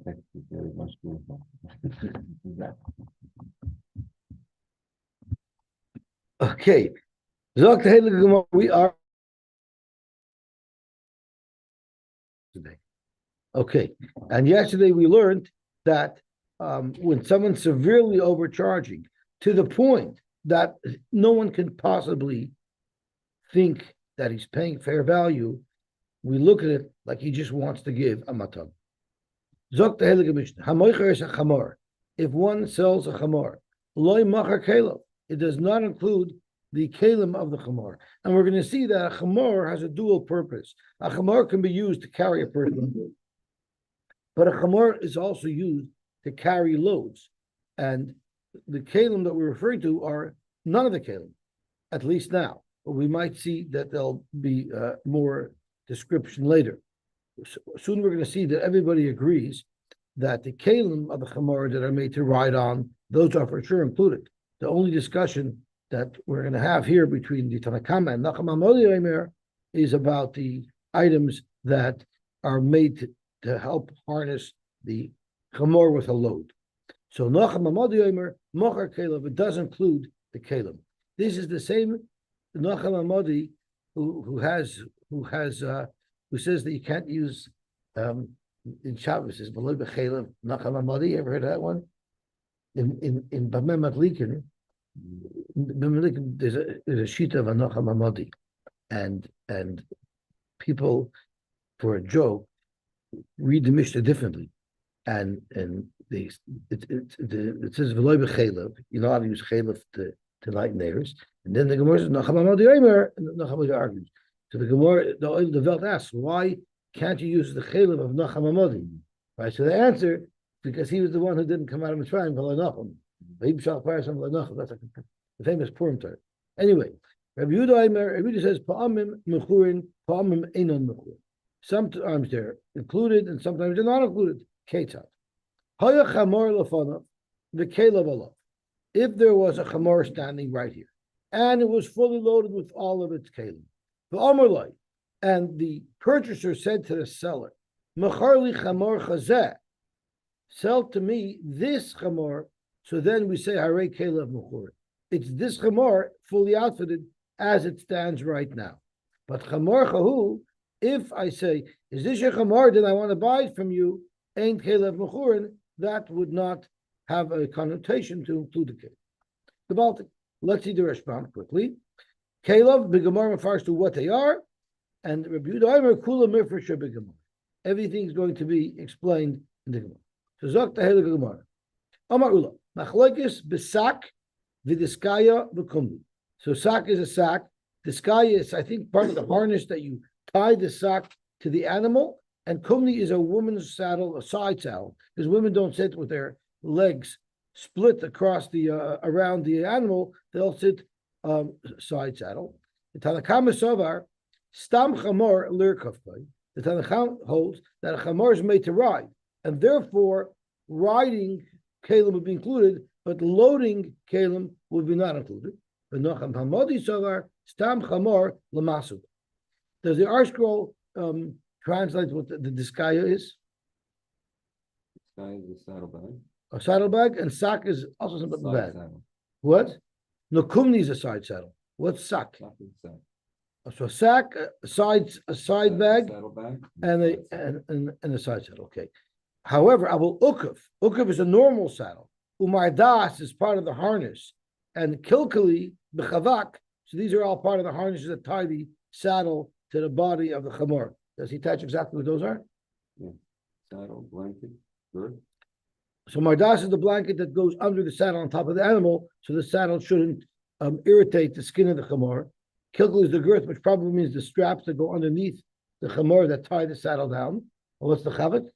think it's very much beautiful. Okay. We are today. Okay. And yesterday we learned that when someone's severely overcharging to the point that no one can possibly think that he's paying fair value, we look at it like he just wants to give a matan. Zok the Heilige Mishnah. Hamoicher is a chamor. If one sells a chamor, loy machar kelo, it does not include the kalim of the chamor. And we're going to see that a chamor has a dual purpose. A chamor can be used to carry a person, but a chamor is also used to carry loads. And the kalim that we're referring to are none of the kalim, at least now. But we might see that there'll be more description later. Soon we're going to see that everybody agrees that the kalim of the chamor that are made to ride on, those are for sure included. The only discussion that we're going to have here between the Tanakama and Nacham HaModi Omer is about the items that are made to help harness the chamor with a load. So Nacham HaModi Omer, Mochar Kelev, it does include the kalim. This is the same Nacham HaModi who says that you can't use in Shabbos says V'lo b'chelev Nacham HaModi. Ever heard of that one? In Bamem Adlikin, there's a sheet of a Nacham HaModi, and people, for a joke, read the Mishnah differently, and it says V'lo b'chelev. You're not allowed to use chelev to light neighbors, and then the Gemara says Nacham HaModi Omer, and Nacham HaModi argues. So the Gemara, the Welt asks, why can't you use the chelev of Nacham HaModi? Right. So the answer, because he was the one who didn't come out of Mitzrayim for Nacham. That's the famous Purim Torah. Anyway, Rabbi Yehuda says Pa'amim mechurin, Pa'amim einon mechurin. Sometimes they're included and sometimes they're not included. Ketzad. Haya chamor lefanav, the kelev alav. If there was a chamor standing right here, and it was fully loaded with all of its kalim, and the purchaser said to the seller, "Mecharli chamor chazeh, sell to me this chamor." So then we say, "Harei kelev mechur." It's this chamor fully outfitted as it stands right now. But chamor chahu, if I say, "Is this your chamor? Then I want to buy it from you." Ain't kelev mechurin, that would not have a connotation to include the kelev. The Baltic. Let's see the Rashbam quickly. Kelev b'gemar refers to what they are, and Rabbi Yehuda Omer kula mifresh b'gemar. Everything's going to be explained in the Gemara. So Zok the Heilige Gemara. Amar Ula machlokes b'sak v'diskaya v'kumli. So sak is a sack. Diskaya is, I think, part of the harness that you tie the sack to the animal, and kumli is a woman's saddle, a side saddle, because women don't sit with their legs split across the around the animal. They'll sit side saddle. The Tanakama Sovar stam chamor lirkavkai. The Tanakam holds that a chamor is made to ride, and therefore riding kalim would be included, but loading kalim would be not included. But Nacham HaModi Sovar stam chamor lamasu. Does the R scroll translate what the diskaya is? Diskaya is a saddlebag. A saddlebag, and sack is also something bag. Saddle. What? No, kumni is a side saddle. What's sack? So sack, a side bag, Saddlebag. and a side saddle. Okay. However, abul ukav is a normal saddle. Umardas is part of the harness, and kilkali b'chavak. So these are all part of the harnesses that tie the saddle to the body of the chamor. Does he touch exactly what those are? Yeah. Saddle, blanket, girth. So mardas is the blanket that goes under the saddle on top of the animal, so the saddle shouldn't irritate the skin of the chamor. Kilkel is the girth, which probably means the straps that go underneath the chamor that tie the saddle down. Or what's the chavet?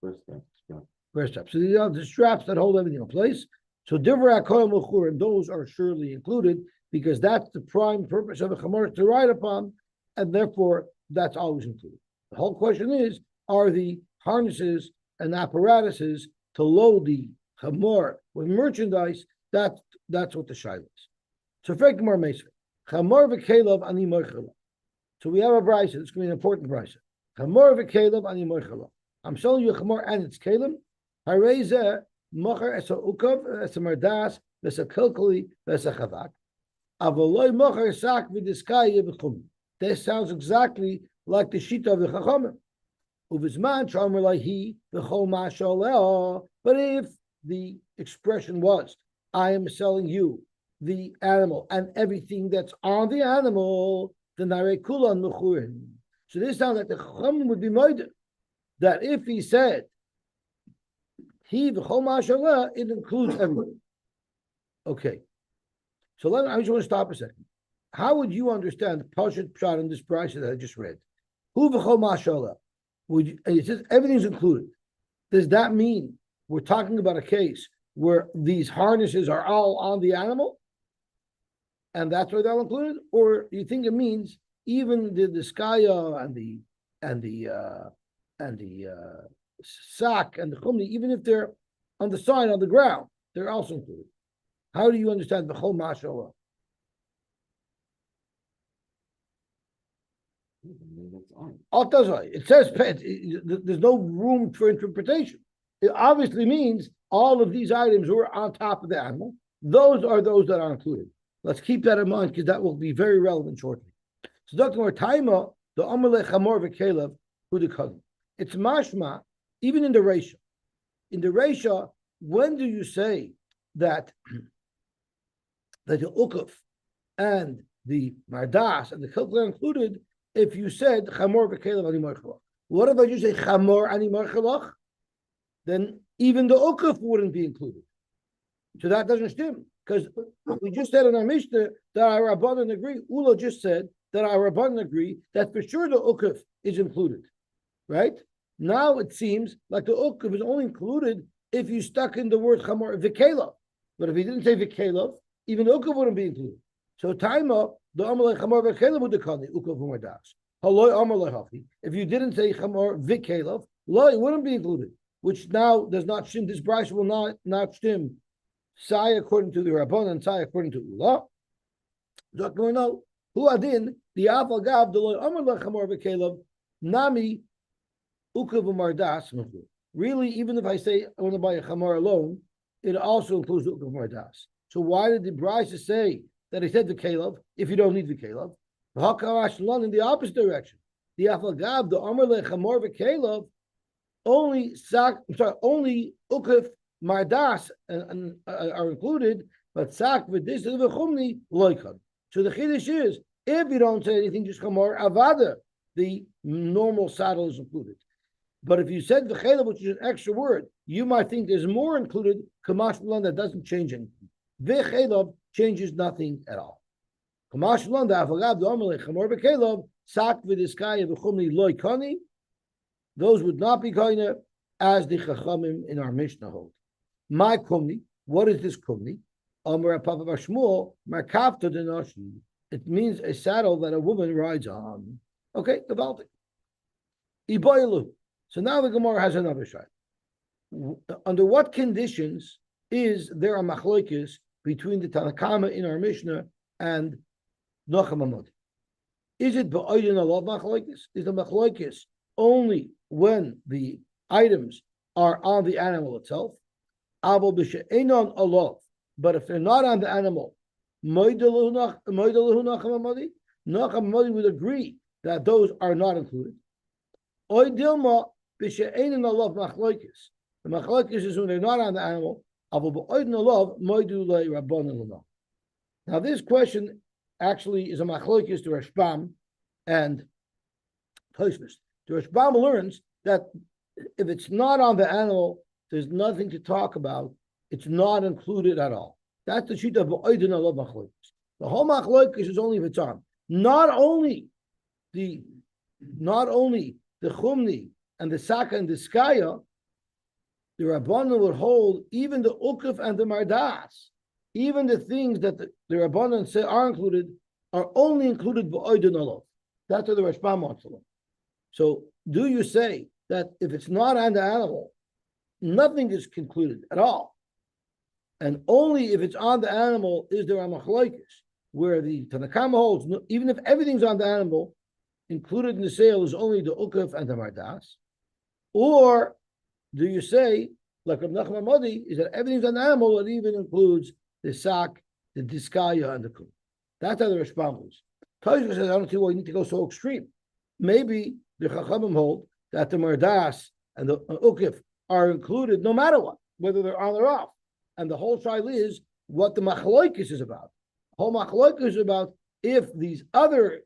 First strap. First strap. So these are the straps that hold everything in place. So divrei hakoyim l'chur, and those are surely included because that's the prime purpose of the chamor to ride upon, and therefore that's always included. The whole question is: are the harnesses and apparatuses to load the chamor with merchandise? That's what the shaila is. So Fekmar Meisver, chamor v'kelev ani moichala. So we have a brisa. This is going to be an important brisa. Chamor v'kelev ani moichala. I'm selling you a chamor and its kalim. Hareza mocher es a ukav es a mardas es a kilkali es a chavak. Avoloi mocher sak v'diskaya b'chum. This sounds exactly like the shita of the chachamim. Uvizman chomer lahi v'chol mashaleh. But if the expression was, I am selling you the animal and everything that's on the animal, then nare kulan mechurin. So this sounds like the chachamim would be moided that if he said he v'chol mashaleh, it includes everything. Okay. So I just want to stop a second. How would you understand the Pashat Pshat in this price that I just read? Hu v'chol mashallah. It says everything's included. Does that mean we're talking about a case where these harnesses are all on the animal, and that's why they're all included? Or do you think it means even the skaya and the sack and the chumni, even if they're on the side on the ground, they're also included? How do you understand v'chol mashallah? It says there's no room for interpretation. It obviously means all of these items were on top of the animal. Those are those that are included. Let's keep that in mind because that will be very relevant shortly. So, Dr. Taima, the Amalei Chamor v'Kelev, who the cousin. It's mashma, even in the Reisha. In the Reisha, when do you say that the ukuf and the mardas and the kilkel are included? If you said chamor v'kelev ani marchelach, what if I just say chamor ani marchelach? Then even the ukuf wouldn't be included. So that doesn't stem because we just said in our Mishnah that our Rabbanan agree. Ula just said that our Rabbanan agree that for sure the ukuf is included, right? Now it seems like the ukuf is only included if you stuck in the word chamor v'kelev. But if he didn't say v'kelev, even the ukuf wouldn't be included. So taima the amalei chamor v'kelev would dekani ukuf u'mardas. Haloi amalei hafi. If you didn't say chamor v'kelev, lo, it wouldn't be included. Which now does not shim. This brayso will not shim. Sai according to the Rabbanan and Sai according to Ula. Doctor no. Who adin the afal gav the lo amalei chamor v'kelev nami ukuf u'mardas. Really, even if I say I want to buy a chamor alone, it also includes the ukuf u'mardas. So why did the brayso say that he said the kelev if you don't need the kelev? In the opposite direction. The afagav, the amalei chamor v'kelev, only ukuf mardas are included, but sak v'dis v'chumni loikan. So the chiddush is if you don't say anything, just chamor avada, the normal saddle is included. But if you said v'kelev, which is an extra word, you might think there's more included. Kamash that doesn't change anything. V'kelev changes nothing at all. Those would not be koine as the chachamim in our Mishnah hold. My kumni, what is this kumni? It means a saddle that a woman rides on. Okay, about it. So now the Gemara has another shayla. Under what conditions is there a machlokes between the Tanakama in our Mishnah and Nocham Amodi? Is it ba'oidin alav machlokes? Is the machlokes only when the items are on the animal itself? Avol b'she'enon alav, but if they're not on the animal, moidalahu Nocham Amodi? Nocham Amodi would agree that those are not included. Oidilma b'she'enon alav machlokes. The machlokes is when they're not on the animal. Now this question actually is a machlokes to Rashbam and Tosfos. The Rashbam learns that if it's not on the animal, there's nothing to talk about. It's not included at all. That's the sheet of Oidin alav machlokes. The whole machlokes is only if it's on. Not only the chumni and the saka and the skaya, the Rabbanan would hold even the ukuf and the mardas, even the things that the Rabbanan say are included, are only included b'oidin alav. That's what the Rashbam wants to learn. So, do you say that if it's not on the animal, nothing is concluded at all, and only if it's on the animal is there a machlokes, where the Tanakama holds, even if everything's on the animal, included in the sale is only the ukuf and the mardas? Or do you say, like Rav Nachman Hamadi, is that everything's an animal, it even includes the sack, the diskaya, and the kul. That's how the Rashbam is. Toshka says, I don't see why you need to go so extreme. Maybe the Chachamim hold that the Mardas and the Ukif are included no matter what, whether they're on or off. And the whole trial is what the Machloikis is about. The whole Machloikis is about if these other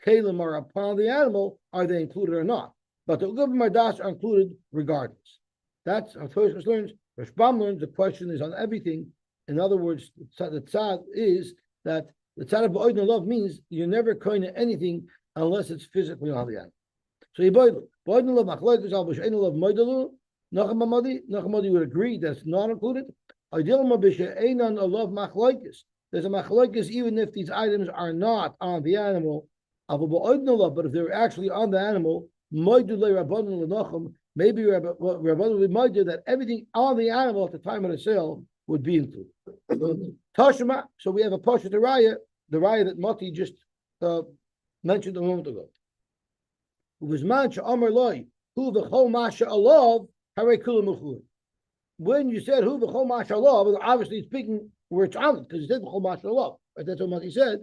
Kalim are upon the animal, are they included or not? But the Ukif and Mardas are included regardless. That's how Toshka learns. Rashbam learns the question is on everything. In other words, the tzad is that the tzad of ba'odin love means you're never going to anything unless it's physically on the animal. So you ba'odin love machlokes al b'shein love moidalu Nachamadi would agree that's not included. Ideal mabisha love machlokes. There's a machlokes even if these items are not on the animal. But if they're actually on the animal, maybe Rabbanon would might that everything on the animal at the time of the sale would be included. Tashma, so we have a pasha the raya that Mati just mentioned a moment ago. When you said who v'chol masha alav, obviously speaking where it's on it, because he said v'chol masha alav. Right? That's what Mati said.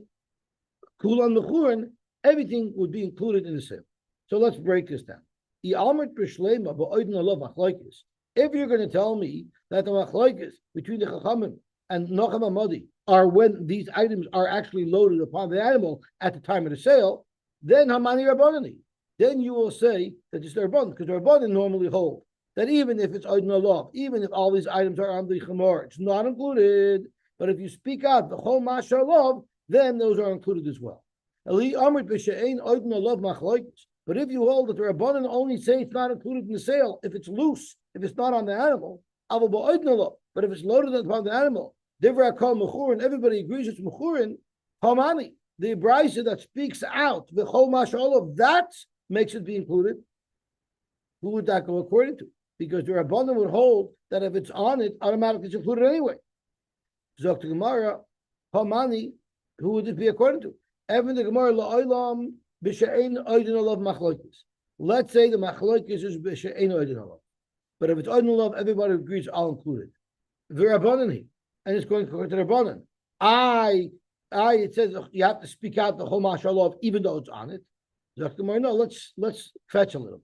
Kulan mechurin, everything would be included in the sale. So let's break this down. If you're going to tell me that the machlokes between the Chachamim and Nacham Hamadi are when these items are actually loaded upon the animal at the time of the sale, then Hamani Rabbanani. Then you will say that it's the Rabbanan, because the Rabbanan normally hold that even if it's Oidin Alav, even if all these items are on the Chamor, it's not included. But if you speak out the whole Masha Alav, then those are included as well. But if you hold that the Rabbanan only say it's not included in the sale, if it's loose, if it's not on the animal, but if it's loaded upon the animal, and everybody agrees it's mechurin, hamani, the brisa that speaks out the whole mashallah, that makes it be included. Who would that go according to? Because the Rabbanan would hold that if it's on it, automatically it's included anyway. Zok to Gemara, hamani, who would it be according to? Even the Gemara la'olam b'she'ein oidin alav machlokes. Let's say the machlokes is b'she'ein oidin alav. But if it's oidin alav, everybody agrees I'll include it. The Rabbanan, and it's going to the Rabbanan. It says you have to speak out the whole mashallah even though it's on it. No, let's fetch a little.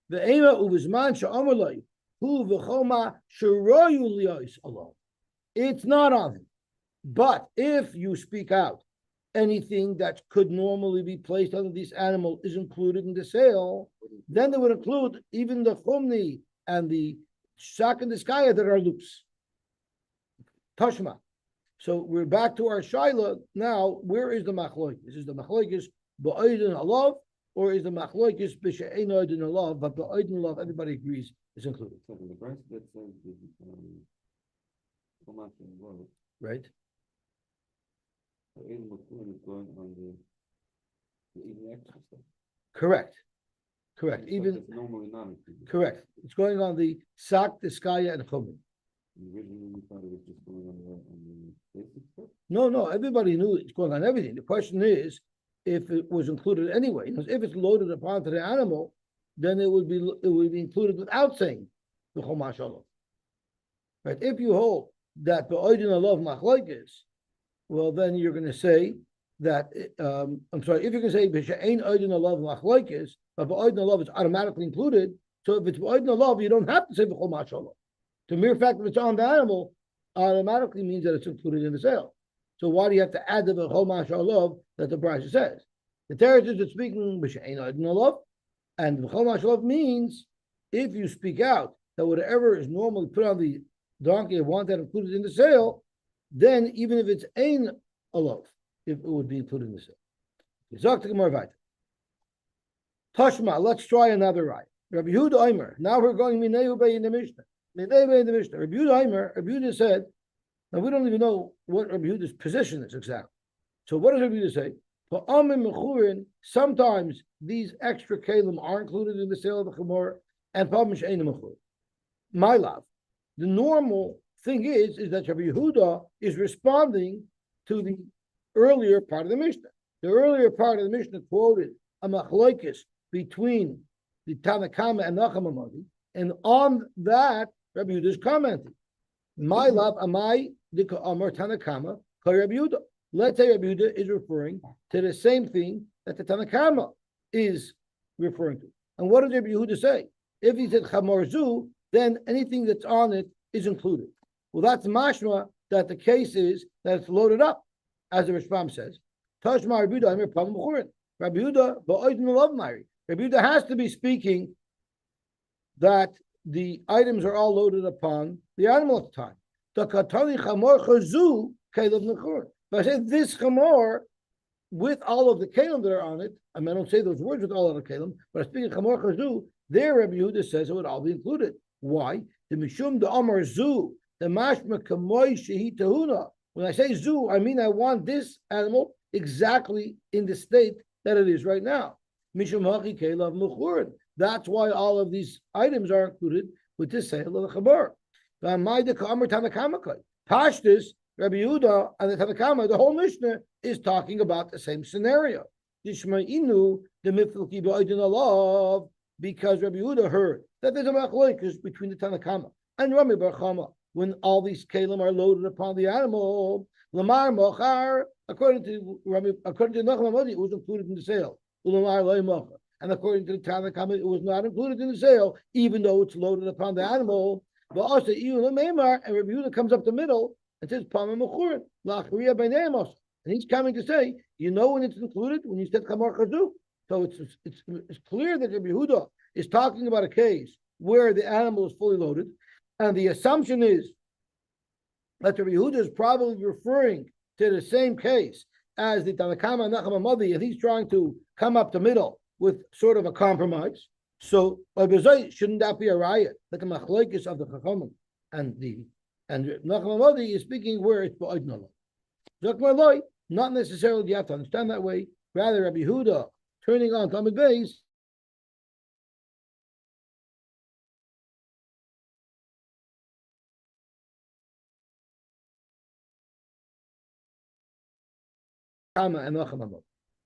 The ema uvizman sha'amalai hu v'choma sheroyu liyos alone. It's not on it. But if you speak out, anything that could normally be placed under this animal is included in the sale, then they would include even the chumni and the shak and the skaya that are loose. Tashma. So we're back to our shaila now. Where is the machlokes? Is the machlokes ba'oidin alav, or is the machlokes b'she'ein oidin alav? But ba'oidin alav, everybody agrees is included. So the verse that says Right. So Eid Mukun is going on the eating extra stuff. Correct. Stuff Even that's normally not included. correct. It's going on the sak, the skaya, and chumni. Originally, we thought it was just going on the basic stuff. No, everybody knew it's going on everything. The question is if it was included anyway. Because if it's loaded upon the animal, then it would be included without saying the chol mashallah. Right? If you hold that the oidin alav machlokes, well, then you're going to say that I'm sorry. If you're going to say b'she'ein oidin alav machlokes, but oidin alav is automatically included. So if it's oidin alav, you don't have to say the chol mashallah. The mere fact that it's on the animal automatically means that it's included in the sale. So why do you have to add the v'chol mashallah that the brisa says? The Torah is speaking b'she'ein oidin alav, and v'chol mashallah means if you speak out that whatever is normally put on the donkey, want that included in the sale, then even if it's ein alav, it would be included in the sale. Tashma, let's try another right. Rabbi Yehuda Omer. Now we're going Minei Ubei in the Mishnah. Minei in the Mishnah. Rabbi Yehuda Omer. Rabbi Yehuda said. Now we don't even know what Rabbi Yehuda's position is exactly. So what does Rabbi Yehuda say? For Amim Mechurin, sometimes these extra kalim are included in the sale of the chumor, and Pamish Ein Mechurin. My love. The normal thing is that Rabbi Yehuda is responding to the earlier part of the Mishnah. The earlier part of the Mishnah quoted a machlokes between the Tanakama and Nachama Modi, and on that Rabbi Yehuda is commenting. My love, amai dika amar Tanakama, Rabbi Yehuda. Let's say Rabbi Yehuda is referring to the same thing that the Tanakama is referring to. And what does Rabbi Yehuda say? If he said Chamor Zu, then anything that's on it is included. Well, that's mashma that the case is that it's loaded up, as the Rishbam says. Tashma Rabbi Yehuda, Amir Pam Mechurin. Rabbi Yehuda, Ba'oidin Love Mari. Rabbi Yehuda has to be speaking that the items are all loaded upon the animal at the time. Takatali Chamor Chazu, Kalev Mechurin. But I say this Chamor, with all of the kalim that are on it, I mean, I don't say those words with all of the kalim, but I speak of Chamor Chazu, there Rabbi Yehuda says it would all be included. Why? The Mishum the Amar Zu, the Mashma Kamoy Shehi Tahuna. When I say Zu, I mean I want this animal exactly in the state that it is right now. Mishum Hachi Kalev Mechurin. That's why all of these items are included with this sale of the Chamor. Pashtus, Rabbi Yehuda and the Tanakama, the whole Mishnah is talking about the same scenario. Yishma'inu the mifilki ba'idin alav, because Rabbi Yehuda heard that there's a machlokes between the Tanakama and Rami Bar Chama when all these kalim are loaded upon the animal. Lamar mochar, according to Nachman Modi, it was included in the sale. Ulamar loy mochar, and according to the Tanakama, it was not included in the sale, even though it's loaded upon the animal. But also, and Rabbi Yehuda comes up the middle. It says Pama Mechurin, Lachriya Beinemos. And he's coming to say, you know when it's included, when you said Chamor Chazu. So it's clear that Rabbi Yehuda is talking about a case where the animal is fully loaded. And the assumption is that Rabbi Yehuda is probably referring to the same case as the Tanakama and Nachama Modi, and he's trying to come up the middle with sort of a compromise. So shouldn't that be a riot, like a machlokes of the Chachamim and Nachman Modi is speaking where it's ba'odin alav. Not necessarily you have to understand that way. Rather, Rabbi Yehuda turning on Talmud Beis Kama and Nachman Modi.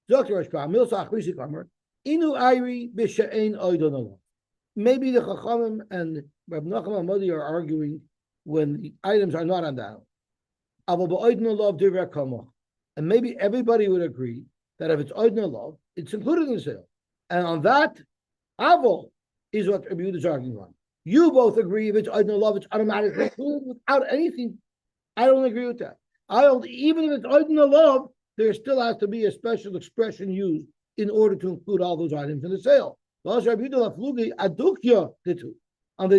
Dr. Rashba Milsa Achrisi Kamer Inu Ayri B'She'ein Oidon Alav. Maybe the Chachamim and Rabbi Nachman Modi are arguing when the items are not on the animal. And maybe everybody would agree that if it's oidin alav, it's included in the sale. And on that, avol is what Rabbi Yehuda is arguing on. You both agree if it's oidin alav, it's automatically included without anything. I don't agree with that. Even if it's oidin alav, there still has to be a special expression used in order to include all those items in the sale. On the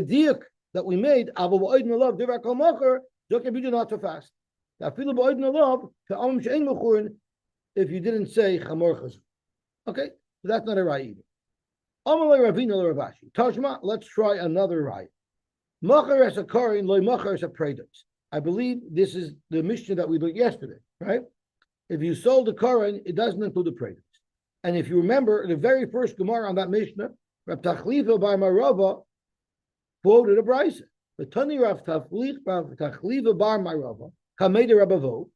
diuk that we made, not so fast. If you didn't say Chamor Chazu. Okay, so that's not a right either. Tashma, let's try another right. Machar as a korin, loy machar as a predos. I believe this is the Mishnah that we learned yesterday, right? If you sold the korin, it doesn't include the predos. And if you remember, the very first Gemara on that Mishnah, Rab Tachlifa by Marava quoted a brisa. The Tani Rav Tachliva bar Marava Kamei de Rabavo.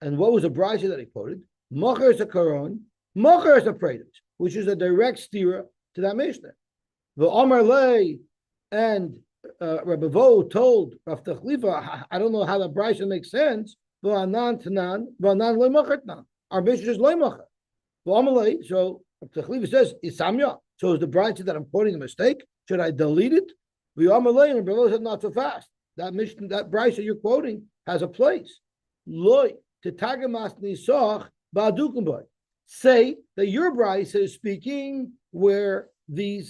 And what was the brisa that he quoted? Machar is a koron, machar is a predos, which is a direct stira to that Mishnah. The Amar Lei and Rabavo told Rav Tachlifa, I don't know how the brisa makes sense. Our Mishnah is loy machar. So Tachliva says, Isamya. So is the bride that I'm quoting a mistake? Should I delete it? And Bravo said, not so fast. That mission, that bride you're quoting has a place. Loy to tagamas nisach ba'adukumboy. Say that your bride is speaking where the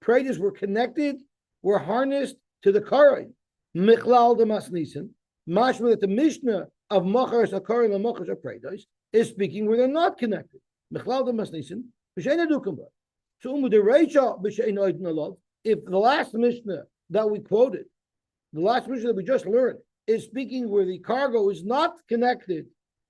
predators were connected, were harnessed to the karin. Michlal demas nisan. Mashma that the Mishnah of machar sakarin and machar predators is speaking where they're not connected. If the last Mishnah that we quoted, the last Mishnah that we just learned, is speaking where the cargo is not connected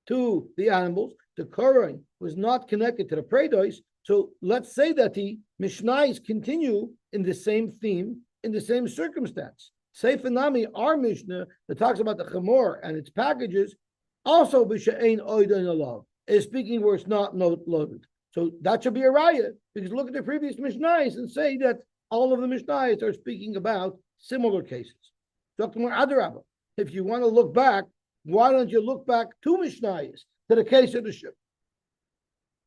to the animals, the Koran was not connected to the Predos, so let's say that the Mishnahs continue in the same theme, in the same circumstance. Sefer Nami, our Mishnah, that talks about the Chamor and its packages, also b'she'ein oidon alav, is speaking where it's not loaded. So that should be a raya, because look at the previous Mishnayos and say that all of the Mishnayos are speaking about similar cases. If you want to look back, why don't you look back 2 Mishnayos to the case of the ship?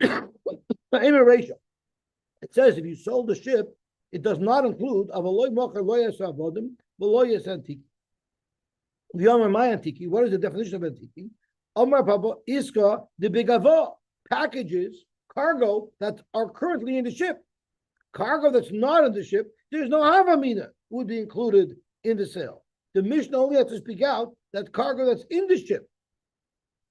It says if you sold the ship, it does not include avaloy mocher loyas avodim v'loyas antiki. The Omer my antiki. What is the definition of antiki? Omer Papa iska the bigavo, packages, cargo that are currently in the ship. Cargo that's not in the ship, there's no havamina would be included in the sale. The Mishnah only has to speak out that cargo that's in the ship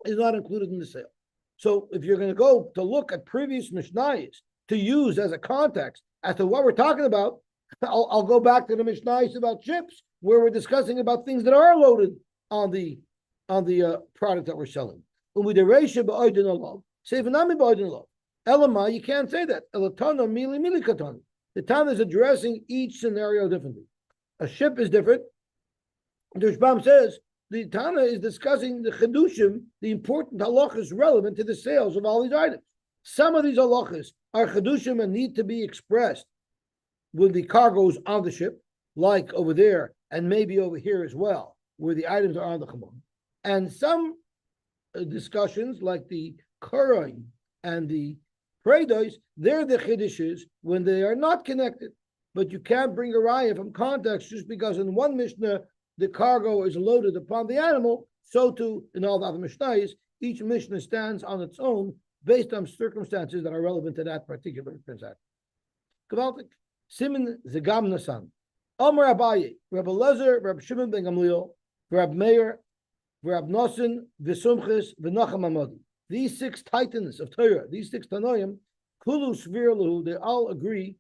is not included in the sale. So if you're going to go to look at previous Mishnayos to use as a context as to what we're talking about, I'll go back to the Mishnayos about ships where we're discussing about things that are loaded on the product that we're selling. Elamai, you can't say that. The Tana is addressing each scenario differently. A ship is different. The Rishbam says the Tana is discussing the chedushim, the important halachas relevant to the sales of all these items. Some of these halachas are chedushim and need to be expressed when the cargo is on the ship, like over there and maybe over here as well, where the items are on the chamon. And some discussions, like the karaim and the predos, they're the chidushes when they are not connected. But you can't bring a raya from context just because in one Mishnah the cargo is loaded upon the animal, so too in all the other Mishnayos, each Mishnah stands on its own based on circumstances that are relevant to that particular transaction. Gewaltig. Simen Zegam Nasan. Omer Abaye, Rabbi Lezer, Rabbi Shimon ben Gamliel, Rabbi Meir, Rabbi Noson, V'Sumchis, V'Nacham Amodi. These 6 titans of Torah, these 6 Tanoim, Kulu Svirlu, they all agree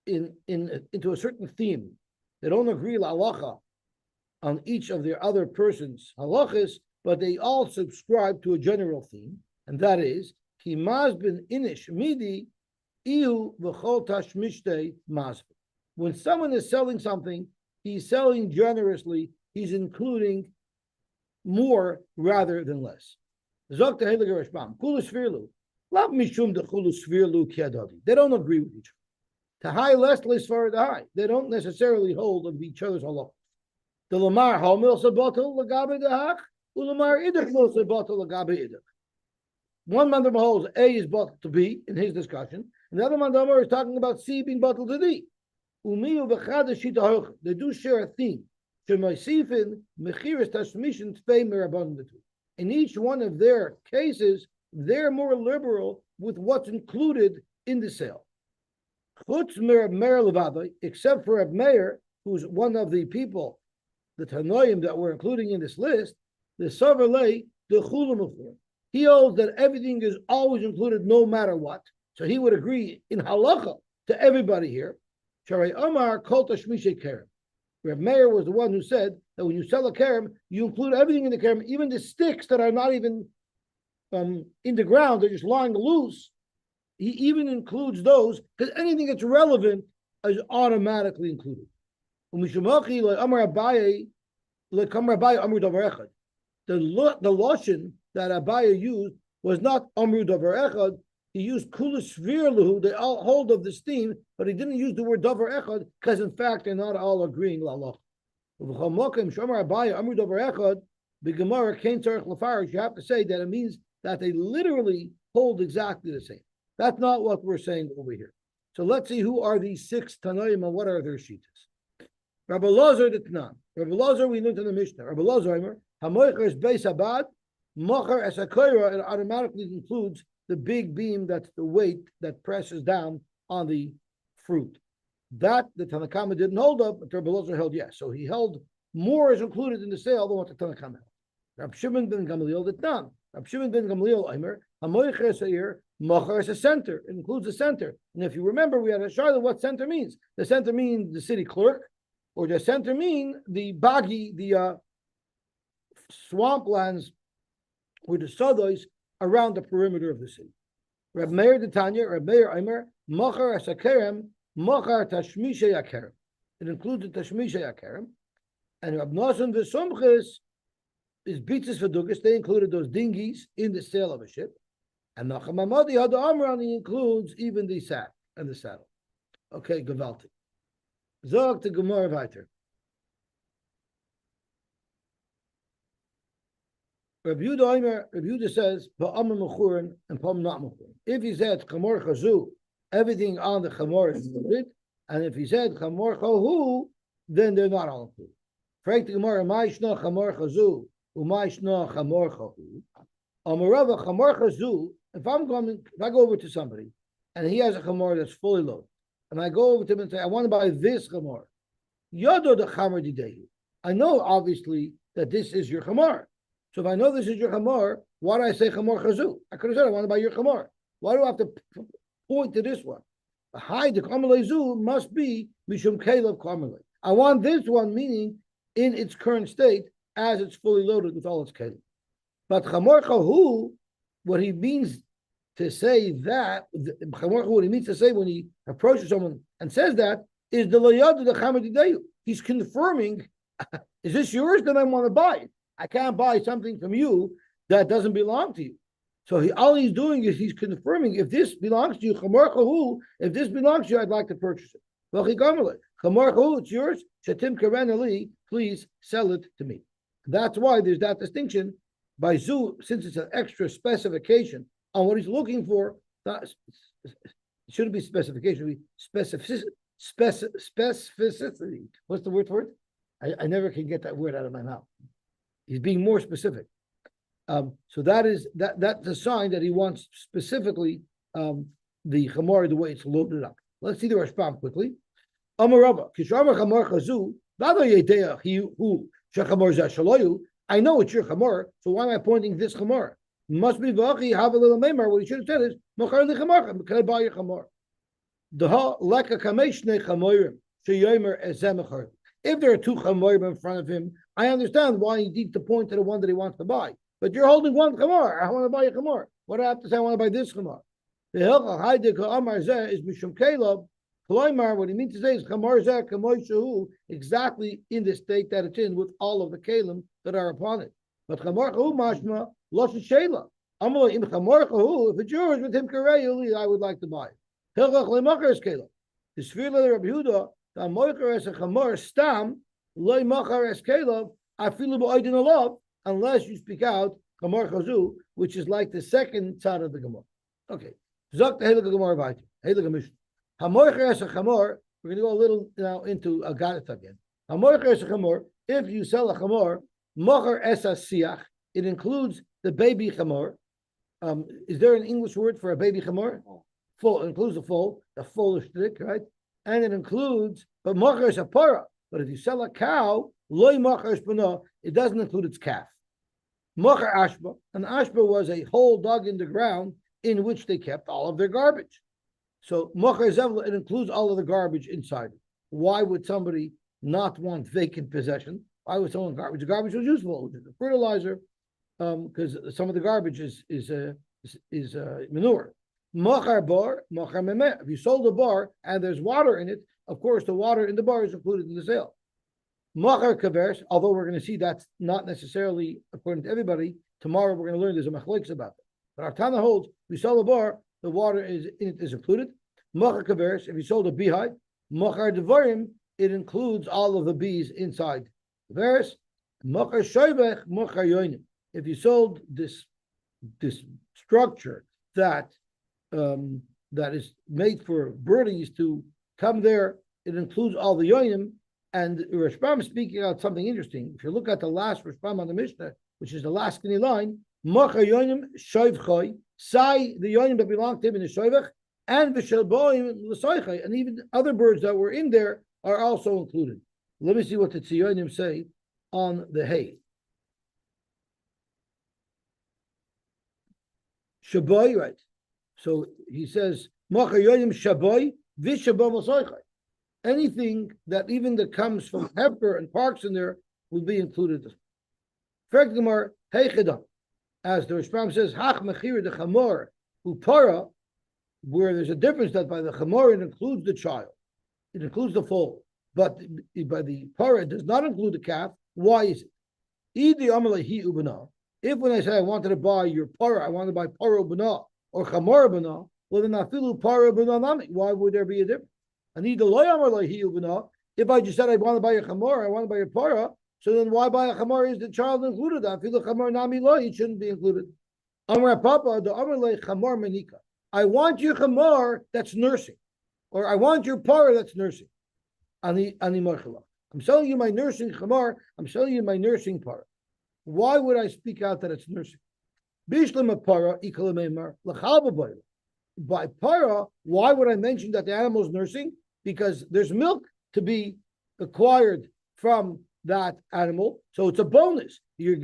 into a certain theme. They don't agree la halacha on each of their other persons' halachas, but they all subscribe to a general theme, and that is Kimaz bin Inish Midi Iu v'chol tashmishtei mazv. When someone is selling something, he's selling generously. He's including more rather than less. They don't agree with each other. To high less for the high. They don't necessarily hold of each other's halachas. The lamar homil sabatel lagabe dehach, ulamar idach mil sabatel lagabe idach. One man holds A is bottled to B in his discussion, and the other man is talking about C being bottled to D. They do share a theme. In each one of their cases, they're more liberal with what's included in the sale. Except for Reb Meir, who's one of the people, the Tanoim that we're including in this list, the Savarlei, the Chulam. He holds that everything is always included no matter what. So he would agree in halacha to everybody here. Sharai Omar Kol Tashmishe Kerem. Reb Meir was the one who said that when you sell a kerem, you include everything in the kerem, even the sticks that are not even in the ground, they're just lying loose. He even includes those because anything that's relevant is automatically included. The lotion that Abaya used was not Amru Davar Echad. He used Kulus Virluhu, they all hold of this theme, but he didn't use the word Davar Echad because, in fact, they're not all agreeing. You have to say that it means that they literally hold exactly the same. That's not what we're saying over here. So let's see who are these 6 Tanoim and what are their shitas. Rabbi Lazar the Tanan. Rabbi Lazar, we learned in the Mishnah. Rabbi Lazar, Hamoicher is Beis Abad, Mocher as a koira, it automatically includes the big beam, that's the weight that presses down on the fruit. That the Tanakama didn't hold up, but Rabbi Lazar held yes. So he held more is included in the sale than what the Tanakama held. Rabbi Shimon ben Gamliel did not. Rabbi Shimon ben Gamliel, Aimer, Hamoicher Seir, Mocher is a center. It includes a center. And if you remember, we had a shayla what center means. The center means the city clerk, or the center mean the bagi, the swamplands with the sodois around the perimeter of the city. Reb Meir Tanya, Reb Meir Aimer, Mocher as a kerem, Mocher tashmishe yakerem. It includes the tashmishe yakerem. And Reb Noson v'Sumchis is bitzis v'dugas. They included those dinghies in the sale of a ship. And Nachamamadi Hada Amrani includes even the sack and the saddle. Okay, Gavalti. Zog to Gemara weiter. Rabbi Yehuda says, "Ba'amr mechurin and pam not mechurin." If he said chamor chazu, everything on the chamor is included, and if he said chamor chahu, then they're not all included. Frag the Gemara, "Ma'ishna chamor chazu, u'ma'ishna chamor chahu." Amarava chamor chazu. If I go over to somebody and he has a chamor that's fully loaded, and I go over to him and say, "I want to buy this chamor," Yodo the chamor didehu. I know obviously that this is your chamor. So if I know this is your chamor, why do I say chamor chazu? I could have said I want to buy your chamor. Why do I have to point to this one? The high the kamalezu must be mishum kelev kamale. I want this one, meaning in its current state as it's fully loaded with all its kelev. But chamor chahu, what he means to say that chamor chahu, what he means to say when he approaches someone and says that is the layadu the chamor dideyu. He's confirming, is this yours? Then I want to buy it. I can't buy something from you that doesn't belong to you. So all he's doing is he's confirming if this belongs to you, chamor chahu, if this belongs to you, I'd like to purchase it. Chamor chahu, it's yours. Shatim karen ali, please sell it to me. That's why there's that distinction by zu, since it's an extra specification on what he's looking for. It shouldn't be specification, it should be specificity. What's the word for it? I never can get that word out of my mouth. He's being more specific. So that's a sign that he wants specifically the chamor, the way it's loaded up. Let's see the Rashbam quickly. Amarava, kishamar chamor chazu, v'ado yedea hu shechamor zashaloyu. I know it's your chamor, so why am I pointing this chamor? Must be v'achi have a little memar. What he should have said is, machar li chamor, can I buy your chamor? Daha leka kameshne chamorim sheyomer ezem machar. If there are two chamorim in front of him, I understand why he needs to point to the one that he wants to buy. But you're holding one chamor. I want to buy a chamor. What do I have to say? I want to buy this chamor. The hilcha haydek amar zeh is mishum kelev. Kloimar, what he means to say is chamor zeh kamoy shehu, exactly in the state that it's in with all of the kelim that are upon it. But chamor chahu mashma loshe shela. Amalei im chamor chahu, if it's yours with him karei, I would like to buy it. Hilcha chleimacher is kelev. The Sfirla Rabbi Yehuda. Unless you speak out chamor chazu, which is like the second side of the Gemara. Okay. Zok the Heilige Gemara weiter. Heilige Mishnah. Hamoicher es a chamor. We're going to go a little now into a Gadat again. Hamoicher es a chamor. If you sell a chamor, mocher es a siach. It includes the baby chamor. Is there an English word for a baby chamor? Full. It includes the full stick, right? And it includes, but mocher is a para. But if you sell a cow, loy mocher is pana, it doesn't include its calf. Mocher ashba, an ashba was a hole dug in the ground in which they kept all of their garbage. So mocher zevla, it includes all of the garbage inside. Why would somebody not want vacant possession? Why would someone garbage? The garbage was useful, the fertilizer, because some of the garbage is manure. Mochar bar, mochar memeh. If you sold a bar and there's water in it, of course the water in the bar is included in the sale. Mochar kavers, although we're going to see that's not necessarily according to everybody. Tomorrow we're going to learn there's a machlokes about that. But our Tana holds, we sell a bar, the water is in it is included. Mochar kavers, if you sold a beehive, mochar devarim, it includes all of the bees inside the verse. Mochar shoybech, mochar yoinim. If you sold this structure that is made for birdies to come there, it includes all the yonim. And Rashbam is speaking out something interesting. If you look at the last Rashbam on the Mishnah, which is the last skinny line, Macha yonim shoivchoi, sai the yonim that belong to him in the shoivach, and v'shelboim l'soichai, and even other birds that were in there are also included. Let me see what the Tziyonim say on the hay. Shaboy, right? So he says, Macha yonim shaboy v'shabom l'soichai. Anything that even that comes from heifer and parks in there will be included. As the Rashbam says, Hach mechir the chamor upara, where there's a difference that by the chamor it includes the child, it includes the foal, but by the para it does not include the calf. Why is it? If when I say I wanted to buy your para, I want to buy para ubana, or chamor b'na, well then afilu para b'na nami. Why would there be a difference? I need the loyamar lohiyu b'na. If I just said I want to buy a chamor, I want to buy a para, so then why buy a chamor? Is the child included? Afilu chamor nami lo, it shouldn't be included. Amar Papa, the Amar le chamor menika. I want your chamor that's nursing, or I want your para that's nursing. Ani marchala. I'm selling you my nursing chamor. I'm selling you my nursing para. Why would I speak out that it's nursing? Bishlam para ikalamemar lachalba. By para, why would I mention that the animal is nursing? Because there's milk to be acquired from that animal, so it's a bonus. You're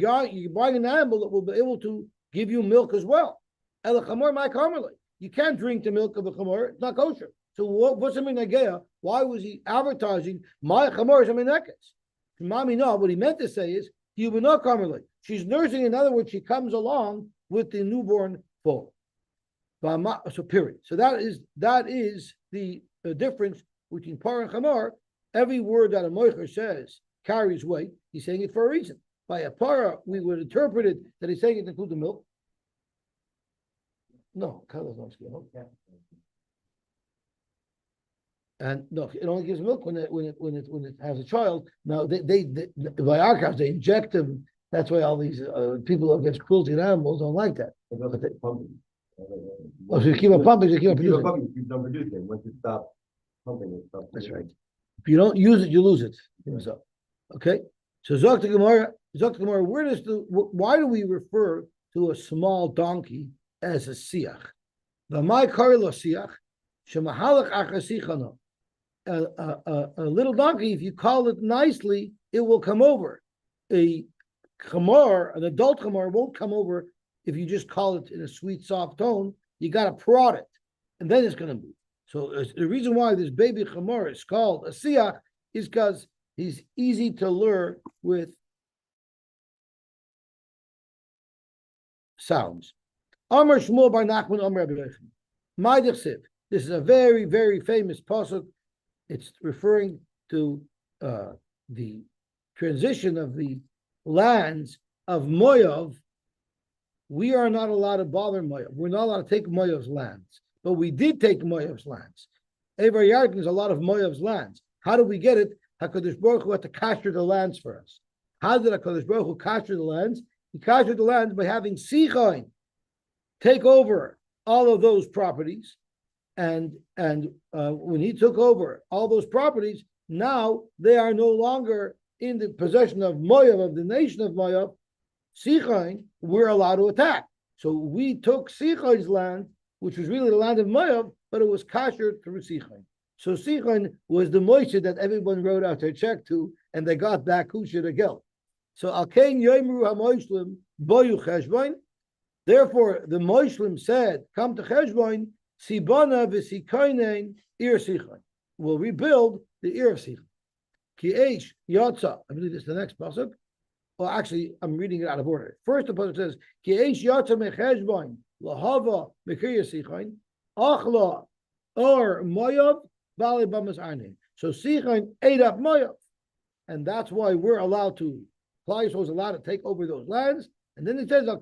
buying an animal that will be able to give you milk as well. El chamor my karmelite. You can't drink the milk of a chamor; it's not kosher. So what's a minagea? Why was he advertising my chamor is a minekes? Mami, no. What he meant to say is you will not karmelite. She's nursing. In other words, she comes along with the newborn foal. So period. So that is the difference between par and chamor. Every word that a moicher says carries weight. He's saying it for a reason. By a para, we would interpret it that he's saying it includes the milk. No, colors don't scale. And no, it only gives milk when it has a child. Now they by our cows they inject them. That's why all these people against cruelty to animals don't like that. So you keep on pumping, you keep on producing. You don't produce it. Once you stop pumping, it stops. That's right. If you don't use it, you lose it. So, okay. So Zok the Gemara, why do we refer to a small donkey as a siach? The my karlo siach, shemahalach achasichano. A little donkey, if you call it nicely, it will come over. A chamor, an adult chamor, won't come over if you just call it in a sweet, soft tone. You got to prod it, and then it's going to move. So the reason why this baby chamor is called a siach is because he's easy to lure with sounds. Amar Shmuel bar Nachman Amar Rabbi Yochanan. Ma'idich Siv. This is a very, very famous pasuk. It's referring to the transition of the lands of Moav. We are not allowed to bother Moav. We're not allowed to take Moav's lands, but we did take Moav's lands. Eeor Yarden is a lot of Moav's lands. How do we get it? HaKadosh Baruch Hu had to kasher the lands for us. How did HaKadosh Baruch Hu kasher the lands? He kashered the lands by having Sichain take over all of those properties. And when he took over all those properties, now they are no longer in the possession of Moav, of the nation of Moav. Sichain, we're allowed to attack. So we took Sichain's land, which was really the land of Moav, but it was kasher through Sichain. So Sichain was the moisture that everyone wrote out their check to, and they got back kusha to gel. So Alkein Yoimru HaMoishlim Boyu Cheshboin. Therefore, the Moishlim said, "Come to Cheshboin, Sibana v'Sikainen Ir Sichain. We'll rebuild the Eeor of Sichain. Ki Eish Yotza." I believe this is the next pasuk. Well, actually, I'm reading it out of order. First, the pasuk says, "Ki Eish Yotza mecheshboin lahava mekir Sichain achla or Moav bali bamas arne." So Sichain ate up Moav, and that's why we're allowed to. Klal was allowed to take over those lands. And then it says, and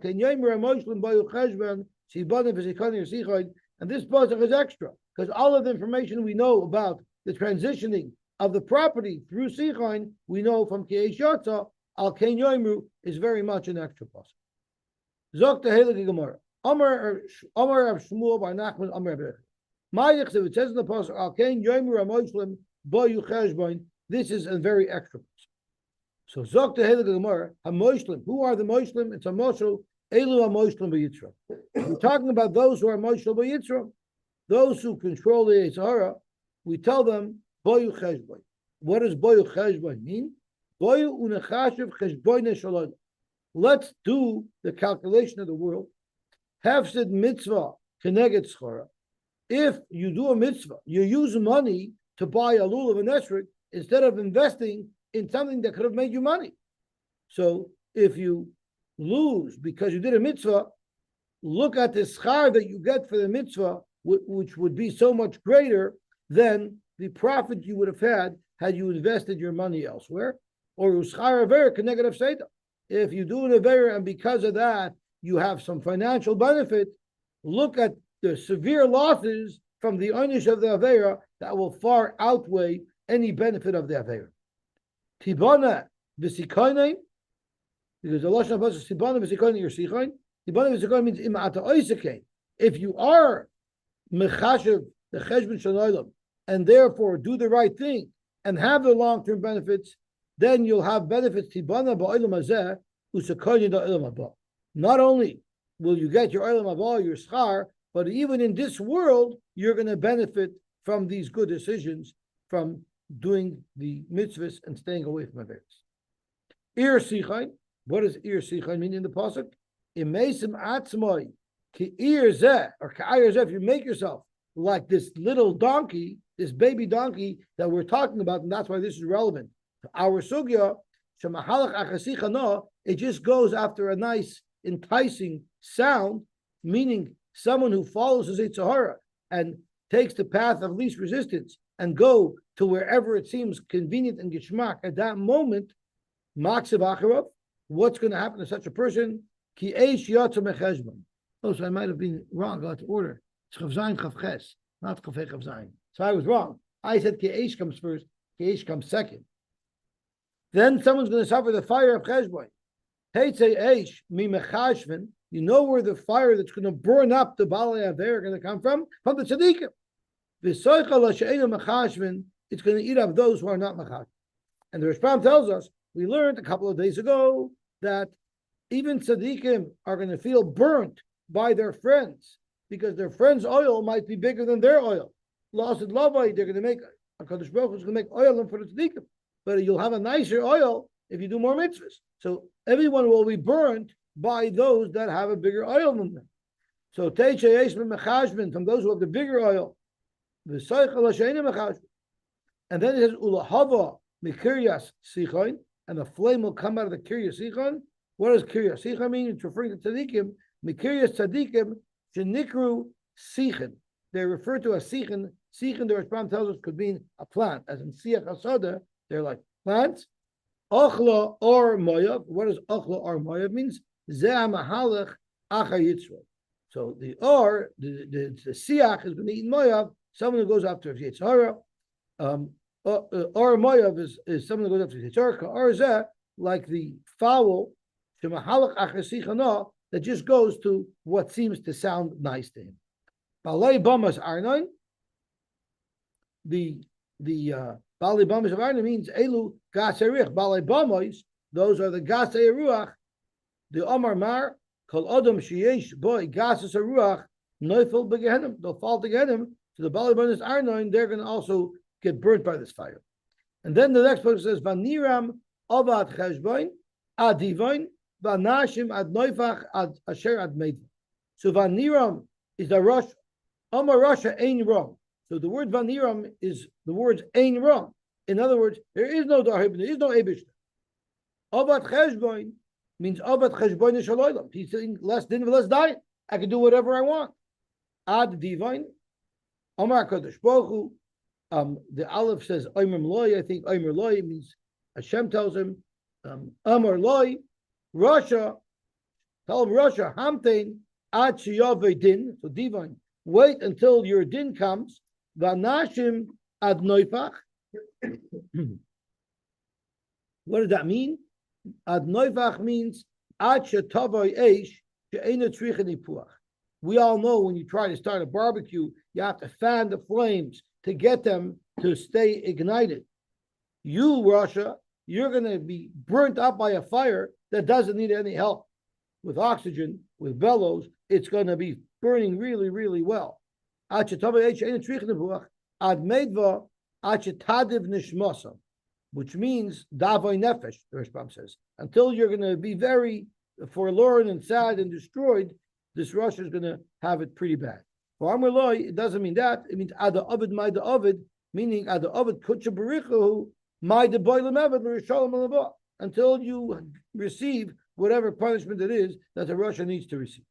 this pasuk is extra, because all of the information we know about the transitioning of the property through Sichain, we know from Ki'esh Yotza, Al Ken Yoimru is very much an extra pasuk. Zok Tehelig Gemara. Amar of Shmuel by Nachman Amar Rabbi Yochanan. If it says in the pasuk, Al Ken Yoimru Amoshlim Bo Yucheshboin, this is a very extra pasuk. So Zok Tehelig Gemara, HaMoshlim. Who are the Moshlim? It's a Moshel, Elu HaMoshlim B'Yitzram. We're talking about those who are Moshel B'Yitzram. Those who control the Yitzhara, we tell them, Boyu Cheshboin. What does Boyu Cheshboin mean? Boyu Unachashiv Cheshboin Shalom. Let's do the calculation of the world. Hefsid mitzvah keneged schara. If you do a mitzvah, you use money to buy a lulav and esrog instead of investing in something that could have made you money. So if you lose because you did a mitzvah, look at the schar that you get for the mitzvah, which would be so much greater than the profit you would have had you invested your money elsewhere. Or schar aver keneged seita. If you do an aver and because of that you have some financial benefit, look at the severe losses from the einish of the Avera that will far outweigh any benefit of the Avera. Tibana v'sikoinai, because the Lashon of is Tibana v'sikoinai your sichoin. Tibana v'sikoinai means im ata oisikein. If you are mechashev the cheshbon shalolam and therefore do the right thing and have the long-term benefits, then you'll have benefits. Tibana ba'olam hazeh u'sikoinai da'olam haba. Not only will you get your olam haba, your schar, but even in this world, you're going to benefit from these good decisions, from doing the mitzvahs and staying away from averos. Ir sichain. What does ir sichain mean in the pasuk? Imesim atzmoi ki ir zeh or ka'ir zeh. If you make yourself like this little donkey, this baby donkey that we're talking about, and that's why this is relevant. Our sugya shemahalach achasichana. It just goes after a nice, enticing sound, meaning someone who follows his Yitzhahara and takes the path of least resistance and go to wherever it seems convenient and gishmak at that moment, maksiv acharov, what's going to happen to such a person? Ki eish yatsa mecheshbon. Oh, so I might have been wrong. I got to order. It's chav zayin chav ches, not chav he chav zayin. So I was wrong. I said ki eish comes first, ki eish comes second. Then someone's going to suffer the fire of cheshbon. Heitzei eish mi mechashven. You know where the fire that's going to burn up the Balei Aver are going to come from? From the tzaddikim. It's going to eat up those who are not machashven. And the Rishpam tells us, we learned a couple of days ago that even tzaddikim are going to feel burnt by their friends because their friends' oil might be bigger than their oil. Lost Lavai, they're going to make, HaKadosh Baruch Hu is going to make oil for the tzaddikim. But you'll have a nicer oil if you do more mitzvahs. So everyone will be burnt by those that have a bigger oil than them. So Teiche Mechashbin, from those who have the bigger oil, and then it says Ulahava Mikiryas Sichon, and the flame will come out of the Kiryas Sichon. What does Kiryas Sichon mean? It's referring to Tzadikim. Mikiryas Tzadikim Shenikru Sichon. They're referred to as Sichon. Sichon, the Rashbam tells us, could mean a plant, as in Siach Asada. They're like plants. Ochla or Moyav. What does Ochla or Moyav means? So the or the siach is going to eat moyav. Someone who goes after Yitzhara. Or moyav is someone who goes after Yitzhara. Or zeh, like the fowl that just goes to what seems to sound nice to him. Balei bamas arnain. The balei bamas of arnain means elu gaserich. Balei bamas, those are the gasei ruach. The Omar Mar, Kol Adam Sheyesh Boy Gasas Aruach Neufel Begehenim. They'll fall to Gehenim. So the Bali Banis Arnoin, they're going to also get burnt by this fire. And then the next book says Vaniram Avad Cheshboin Adivain Vanashim Ad Neufach Ad Asher Ad Meid. So Vaniram is the Rosh. Omar Rasha Ein wrong. So the word Vaniram is the words Ein wrong. In other words, there is no Darhib, there is no Ebish. Avad Cheshboin means Avat Cheshboin Shaloilam. He's saying less din, less diet. I can do whatever I want. Ad divine. Amar Kadosh Baruch Hu. The Aleph says Omer Loi. I think Omer Loi means Hashem tells him Amar Loi. Russia. Tell him Russia. Hamtein Ad Shiyave Din. So divine. Wait until your din comes. Vanashim Ad Noifach. What does that mean? Ad noivach means ad shetavoy eish she'ena tzricha nipuach. We all know when you try to start a barbecue, you have to fan the flames to get them to stay ignited. You, Russia, you're going to be burnt up by a fire that doesn't need any help. With oxygen, with bellows, it's going to be burning really, really well. Ad shetavoy eish she'ena tzricha nipuach ad meidva ad shetadiv nishmasa. Which means davoy nefesh, the Rishbam says. Until you're going to be very forlorn and sad and destroyed, this Russia is going to have it pretty bad. For Amar Loi, it doesn't mean that. It means Ada Ovid, Maida Ovid, meaning Ada Ovid, Kutcha Barichahu, Maida Boilam Evid, Rishalam Alabah, until you receive whatever punishment it is that the Russia needs to receive.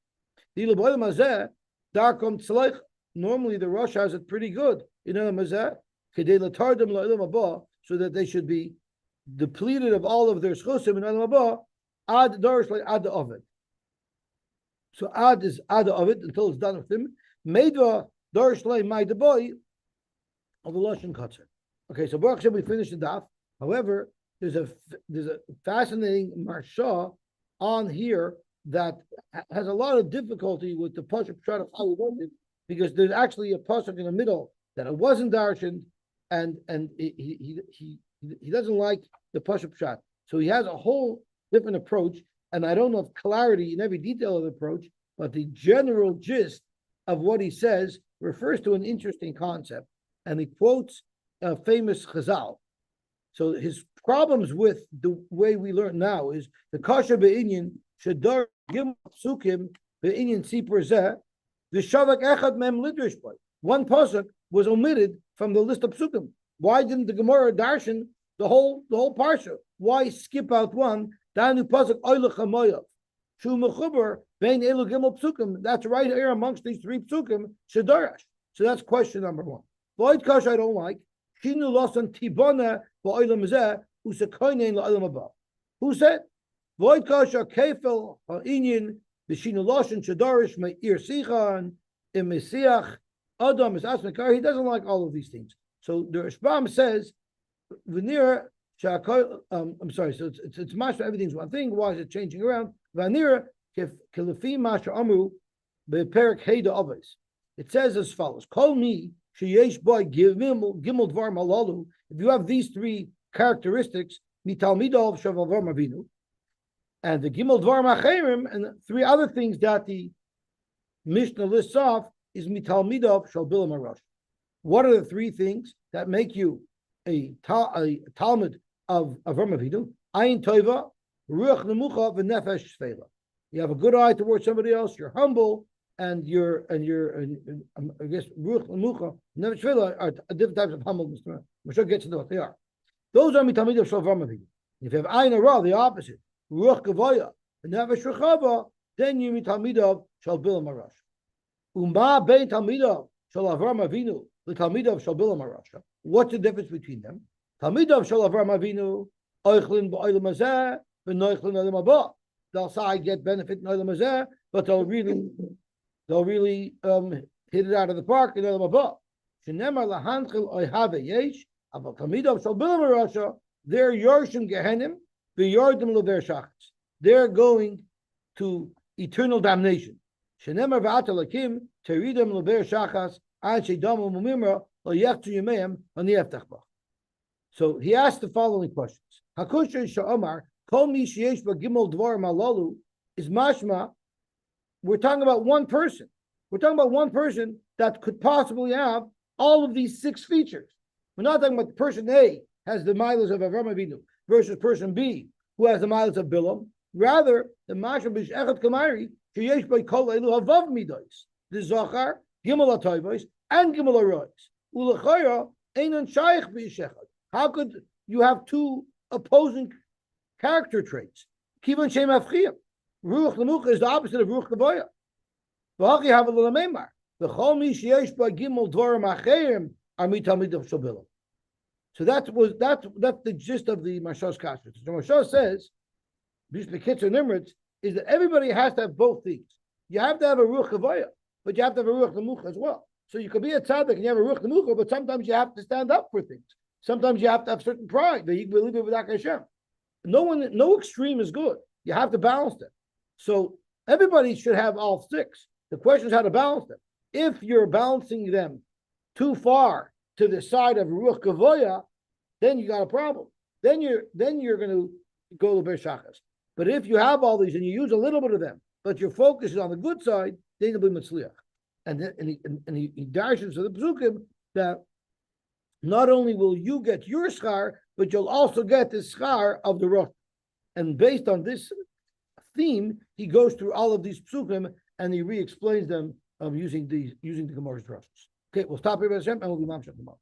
Dila Boilam Azeh, Darkom Tzleich, normally the Russia has it pretty good. In Elam Azeh, Kedei Latardim La'ilam Abah, so that they should be depleted of all of their schusim and Elam Abba, ad dorish like ad ovid. So ad is ad of it until it's done with him. Meidva Darshlei my the boy of the Lashon Kotzer. Okay, so Baruch Hashem, we finished the daf. However, there's a fascinating marsha on here that has a lot of difficulty with the pasuk pshat of how we wrote it, because there's actually a pasuk in the middle that it wasn't darshan, and he doesn't like the pasuk pshat, so he has a whole different approach, and I don't have clarity in every detail of the approach, but the general gist of what he says refers to an interesting concept, and he quotes a famous Chazal. So his problems with the way we learn now is the kasha be'inyan shadar gimel psukim be'inyan sipur zeh v'shavak echad mem lidrash by. One pasuk was omitted from the list of psukim. Why didn't the Gemara darshan the whole parsha? Why skip out one? Danu pasuk oilach hamoyav shu mechuber bein elu gimel psukim. That's right here amongst these three psukim shadarash. So that's question number one. Void kasha I don't like. Shinu losan tibana ba'olam zeh usakoinen la'olam haba. Who said? Void kasha kefel ha'inyin b'shinu losan shadarish me'ir sichan imesiach adam is asmekar. He doesn't like all of these things. So the Rashbam says, "V'nira shakol." I'm sorry. So it's mashma. Everything's one thing. Why is it changing around? V'nira kelefi masha amru be'perik heida avos. It says as follows: Call me. If you have these three characteristics, mitalmidov shavalvar mavinu, and the gimel dvar macherim, and three other things that the Mishnah lists off is mitalmidov shalbilam arash. What are the three things that make you a talmud of Avram Avinu? Ayin toiva, ruach nemucha, v'nefesh shveila. You have a good eye towards somebody else. You're humble. And I guess ruach lemucha, never shvila are different types of humbleness. Moshe gets into what they are. Those are mitamid of shalvam avinu. If you have ayin ra, the opposite, ruach gavoya, and never shechava, then you mitamid of shalbil marash. Umba bein talmid of shalavram avinu, the talmid of shalbil marasha. What's the difference between them? Talmid of shalavram avinu, oichlin ba'olam hazeh, v'noichlin olam haba. They'll say I get benefit in olam hazeh, but they'll really hit it out of the park in Olam Haba. Shenemar lahanchil oyhave yesh, aval tamidav shal bilam rasha. They're yorshim gehenim, v'yordim lever shachas. They're going to eternal damnation. Shenemar v'atalakim teridem lever shachas ad shedamu mumimra lo yechtu yemeim aniyeftach bach. So he asked the following questions: Hakusha sha'omar kol mi sheyesh b'gimel dvar malalu is mashma. We're talking about one person. We're talking about one person that could possibly have all of these six features. We're not talking about person A has the miles of Avram Avinu versus person B who has the miles of Bilam. Rather, the Mashal B'Shechet Kamari sheyesh by kol elu havav midos, the Zachar Gimel HaToivos and Gimel HaRois Ulechayra einon shaykh b'Shechet. How could you have two opposing character traits? Kivan Shem Afchiyam. Ruach lemucha is the opposite of ruach gavoya. V'haki have a little meimar. V'chol mi sheyesh ba gimel dvarim acherim are mitamid of shabilam. So that's the gist of the Marsha's kasha. So Marsha says, is that everybody has to have both things. You have to have a ruach gavoya, but you have to have a ruach lemucha as well. So you could be a tzaddik and you have a ruach lemucha, but sometimes you have to stand up for things. Sometimes you have to have certain pride that you believe it without Hashem. No extreme is good. You have to balance them. So everybody should have all six. The question is how to balance them. If you're balancing them too far to the side of Ruach Gavoya, then you got a problem. Then you're going to go to Bershachas. But if you have all these and you use a little bit of them, but your focus is on the good side, then you'll be Mitzliach. And he dashes to the Psukim that not only will you get your schar, but you'll also get the schar of the Ruach. And based on this theme, he goes through all of these psukim and he re-explains them using the Gemara's drushes. Okay, we'll stop here, and we'll be mamshach tomorrow.